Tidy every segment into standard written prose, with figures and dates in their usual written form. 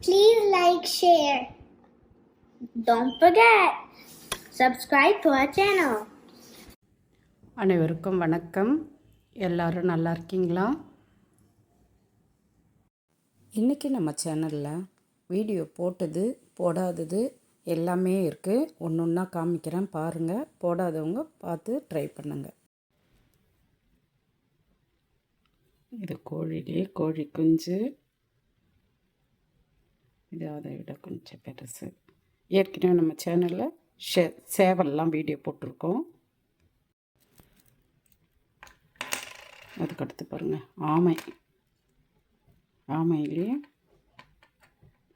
Please like, share. Don't forget, subscribe to our channel. அனைவருக்கும் வணக்கம். எல்லாரும் நல்லா இருக்கீங்களா? இன்றைக்கி நம்ம சேனலில் வீடியோ போட்டது போடாதது எல்லாமே இருக்குது. ஒன்று ஒன்றா காமிக்கிறேன் பாருங்கள். போடாதவங்க பார்த்து ட்ரை பண்ணுங்கள். இது கோழி குஞ்சு. இது அதை விட கொஞ்சம் பெருசு. ஏற்கனவே நம்ம சேனலில் சேவல்லாம் வீடியோ போட்டிருக்கோம். அதுக்கடுத்து பாருங்கள் ஆமையிலேயே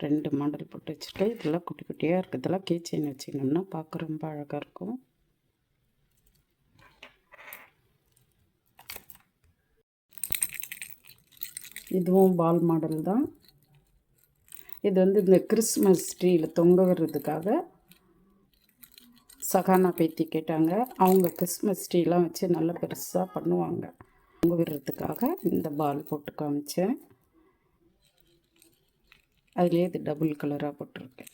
2 மாடல் போட்டு வச்சுட்டு இதெல்லாம் குட்டி குட்டியாக இருக்கிறதெல்லாம் கீச்சைன் வச்சிங்கன்னா பார்க்க ரொம்ப அழகாக இருக்கும். இதுவும் பால் மாடல் தான். இது இந்த கிறிஸ்மஸ் ட்ரீயில் தொங்க விடுறதுக்காக சகானா பேத்தி கேட்டாங்க. அவங்க கிறிஸ்மஸ் ட்ரீலாம் வச்சு நல்லா பெருசாக பண்ணுவாங்க. தொங்க விடுறதுக்காக இந்த பால் போட்டு காமிச்சேன். அதுலேயே இது டபுள் கலராக போட்டிருக்கேன்.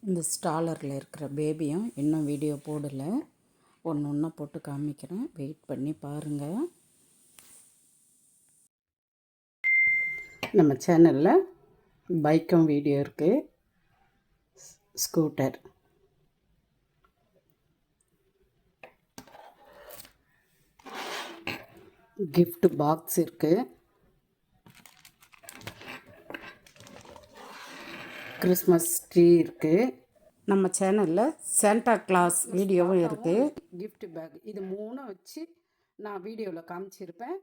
இந்த ஸ்டாலரில் இருக்கிற பேபியும் இன்னும் வீடியோ போடலை. ஒன்று ஒன்றா போட்டு காமிக்கிறேன். வெயிட் பண்ணி பாருங்கள். நம்ம சேனலில் பைக்கும் வீடியோ இருக்குது. ஸ்கூட்டர், gift பாக்ஸ் இருக்குது. கிறிஸ்மஸ் ட்ரீ இருக்குது. நம்ம சேனலில் சாண்டா கிளாஸ் வீடியோவும் இருக்குது. கிஃப்ட் பேக் இது 3 வச்சு நான் வீடியோவில் காமிச்சிருப்பேன்.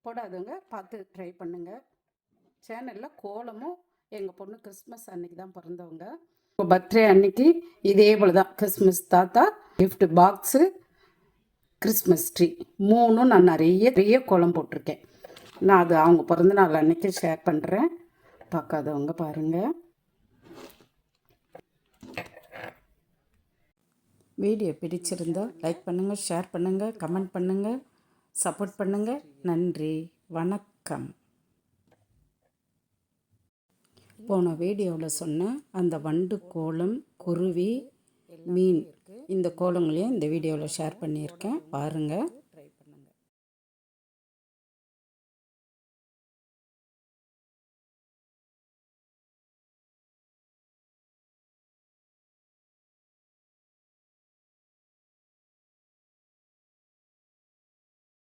போடாதவங்க பார்த்து ட்ரை பண்ணுங்கள். சேனலில் கோலமும் எங்கள் பொண்ணு கிறிஸ்மஸ் அன்னைக்கு தான் பிறந்தவங்க. பர்த்டே அன்னைக்கு இதே போல் தான் கிறிஸ்மஸ் தாத்தா, கிஃப்ட் பாக்ஸு, கிறிஸ்மஸ் ட்ரீ 3 நான் நிறைய கோலம் போட்டிருக்கேன். நான் அது அவங்க பிறந்த நாள் அன்னைக்கு ஷேர் பண்ணுறேன். பார்க்காதவங்க பாருங்கள். வீடியோ பிடிச்சிருந்தா லைக் பண்ணுங்கள், ஷேர் பண்ணுங்கள், கமெண்ட் பண்ணுங்கள், சப்போர்ட் பண்ணுங்கள். நன்றி, வணக்கம். போன வீடியோவில் சொன்ன அந்த வண்டு கோலம், குருவி, மீன் இந்த கோலங்களையும் இந்த வீடியோவில் ஷேர் பண்ணியிருக்கேன் பாருங்கள்.